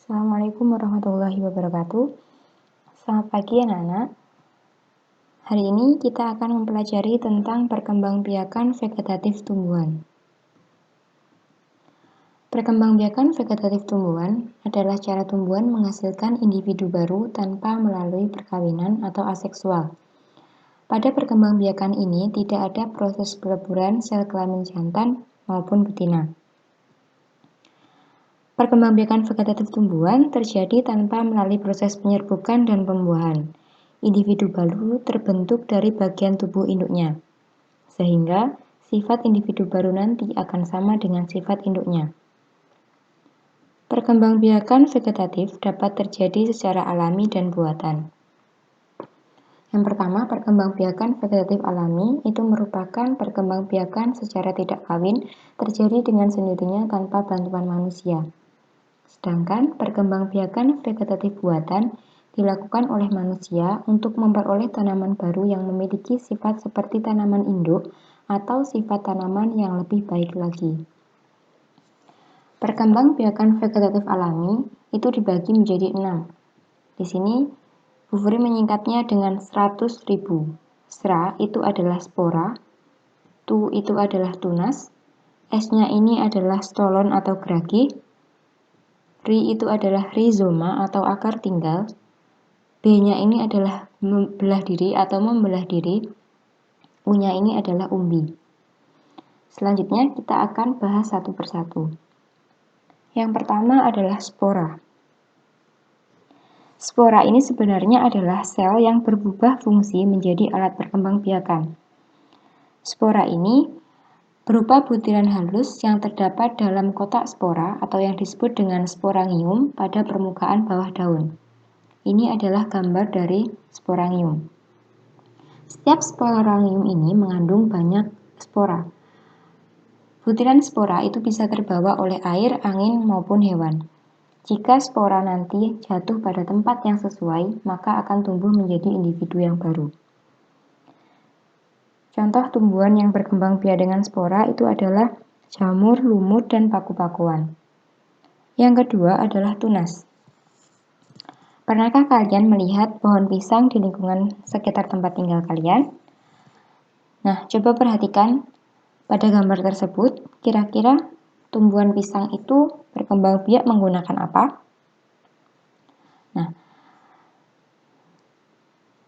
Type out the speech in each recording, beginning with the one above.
Assalamualaikum warahmatullahi wabarakatuh. Selamat pagi anak-anak. Hari ini kita akan mempelajari tentang perkembangbiakan vegetatif tumbuhan. Perkembangbiakan vegetatif tumbuhan adalah cara tumbuhan menghasilkan individu baru tanpa melalui perkawinan atau aseksual. Pada perkembangbiakan ini tidak ada proses peleburan sel kelamin jantan maupun betina. Perkembangbiakan vegetatif tumbuhan terjadi tanpa melalui proses penyerbukan dan pembuahan. Individu baru terbentuk dari bagian tubuh induknya, sehingga sifat individu baru nanti akan sama dengan sifat induknya. Perkembangbiakan vegetatif dapat terjadi secara alami dan buatan. Yang pertama, perkembangbiakan vegetatif alami itu merupakan perkembangbiakan secara tidak kawin terjadi dengan sendirinya tanpa bantuan manusia. Sedangkan perkembangbiakan vegetatif buatan dilakukan oleh manusia untuk memperoleh tanaman baru yang memiliki sifat seperti tanaman induk atau sifat tanaman yang lebih baik lagi. Perkembangbiakan vegetatif alami itu dibagi menjadi 6. Di sini Bu Furi menyingkatnya dengan 100.000. Sra itu adalah spora, Tu itu adalah tunas, S-nya ini adalah stolon atau geragi, Ri itu adalah rizoma atau akar tinggal, B-nya ini adalah membelah diri atau membelah diri, U-nya ini adalah umbi. Selanjutnya kita akan bahas satu persatu. Yang pertama adalah spora. Spora ini sebenarnya adalah sel yang berubah fungsi menjadi alat perkembangbiakan. Spora ini berupa butiran halus yang terdapat dalam kotak spora atau yang disebut dengan sporangium pada permukaan bawah daun. Ini adalah gambar dari sporangium. Setiap sporangium ini mengandung banyak spora. Butiran spora itu bisa terbawa oleh air, angin, maupun hewan. Jika spora nanti jatuh pada tempat yang sesuai, maka akan tumbuh menjadi individu yang baru. Contoh tumbuhan yang berkembang biak dengan spora itu adalah jamur, lumut, dan paku-pakuan. Yang kedua adalah tunas. Pernahkah kalian melihat pohon pisang di lingkungan sekitar tempat tinggal kalian? Nah, coba perhatikan pada gambar tersebut, kira-kira tumbuhan pisang itu berkembang biak menggunakan apa? Nah,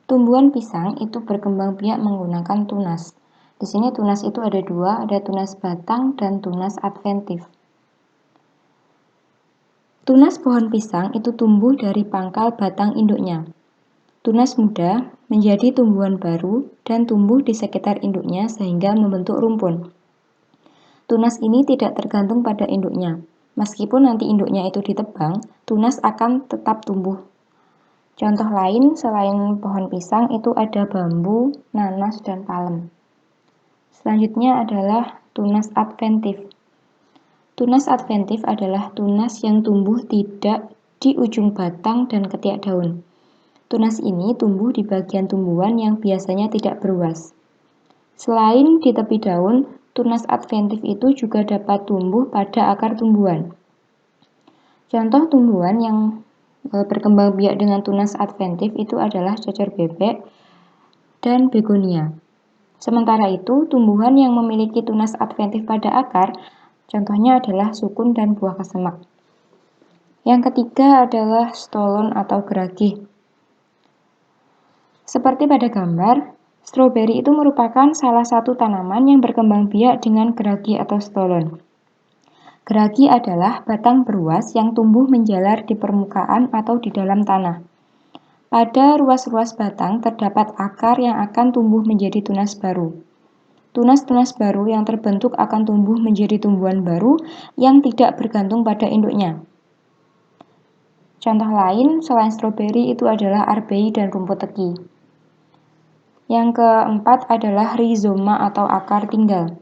tumbuhan pisang itu berkembang biak menggunakan tunas. Di sini tunas itu ada dua, ada tunas batang dan tunas adventif. Tunas pohon pisang itu tumbuh dari pangkal batang induknya. Tunas muda menjadi tumbuhan baru dan tumbuh di sekitar induknya sehingga membentuk rumpun. Tunas ini tidak tergantung pada induknya. Meskipun nanti induknya itu ditebang, tunas akan tetap tumbuh. Contoh lain selain pohon pisang itu ada bambu, nanas, dan palem. Selanjutnya adalah tunas adventif. Tunas adventif adalah tunas yang tumbuh tidak di ujung batang dan ketiak daun. Tunas ini tumbuh di bagian tumbuhan yang biasanya tidak beruas. Selain di tepi daun, tunas adventif itu juga dapat tumbuh pada akar tumbuhan. Contoh tumbuhan yang berkembang biak dengan tunas adventif itu adalah cocor bebek dan begonia. Sementara itu, tumbuhan yang memiliki tunas adventif pada akar, contohnya adalah sukun dan buah kesemak. Yang ketiga adalah stolon atau geragi. Seperti pada gambar, stroberi itu merupakan salah satu tanaman yang berkembang biak dengan geragi atau stolon. Geragi adalah batang beruas yang tumbuh menjalar di permukaan atau di dalam tanah. Pada ruas-ruas batang terdapat akar yang akan tumbuh menjadi tunas baru. Tunas-tunas baru yang terbentuk akan tumbuh menjadi tumbuhan baru yang tidak bergantung pada induknya. Contoh lain selain stroberi itu adalah arbei dan rumput teki. Yang keempat adalah rizoma atau akar tinggal.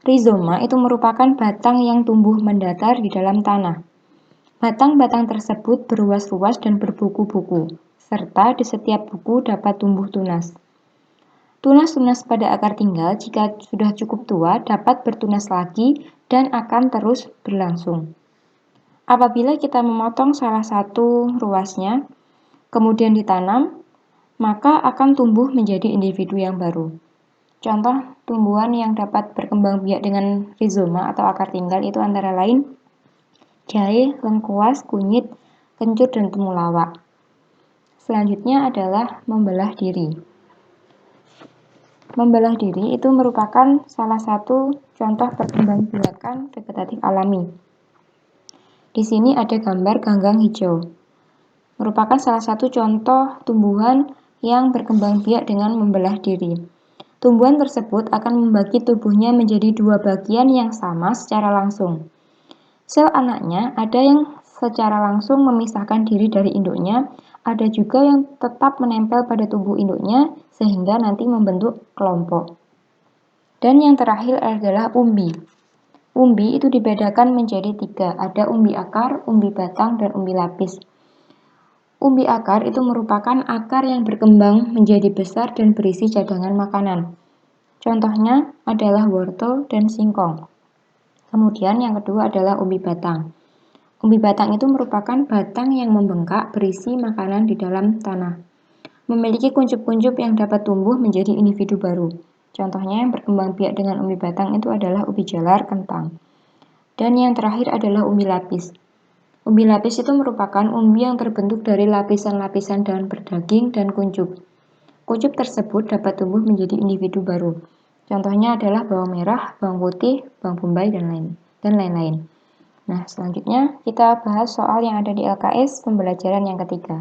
Rizoma itu merupakan batang yang tumbuh mendatar di dalam tanah. Batang-batang tersebut berruas-ruas dan berbuku-buku, serta di setiap buku dapat tumbuh tunas. Tunas-tunas pada akar tinggal jika sudah cukup tua dapat bertunas lagi dan akan terus berlangsung. Apabila kita memotong salah satu ruasnya, kemudian ditanam, maka akan tumbuh menjadi individu yang baru. Contoh tumbuhan yang dapat berkembang biak dengan rizoma atau akar tinggal itu antara lain jahe, lengkuas, kunyit, kencur, dan temulawak. Selanjutnya adalah membelah diri. Membelah diri itu merupakan salah satu contoh perkembangbiakan vegetatif alami. Di sini ada gambar ganggang hijau. Merupakan salah satu contoh tumbuhan yang berkembang biak dengan membelah diri. Tumbuhan tersebut akan membagi tubuhnya menjadi dua bagian yang sama secara langsung. Sel anaknya ada yang secara langsung memisahkan diri dari induknya, ada juga yang tetap menempel pada tubuh induknya sehingga nanti membentuk kelompok. Dan yang terakhir adalah umbi. Umbi itu dibedakan menjadi 3, ada umbi akar, umbi batang, dan umbi lapis. Umbi akar itu merupakan akar yang berkembang menjadi besar dan berisi cadangan makanan. Contohnya adalah wortel dan singkong. Kemudian yang kedua adalah umbi batang. Umbi batang itu merupakan batang yang membengkak berisi makanan di dalam tanah. Memiliki kuncup-kuncup yang dapat tumbuh menjadi individu baru. Contohnya yang berkembang biak dengan umbi batang itu adalah ubi jalar, kentang. Dan yang terakhir adalah umbi lapis. Umbi lapis itu merupakan umbi yang terbentuk dari lapisan-lapisan daun berdaging dan kuncup. Kuncup tersebut dapat tumbuh menjadi individu baru. Contohnya adalah bawang merah, bawang putih, bawang bombay, dan lain-lain. Nah, selanjutnya kita bahas soal yang ada di LKS pembelajaran yang ketiga.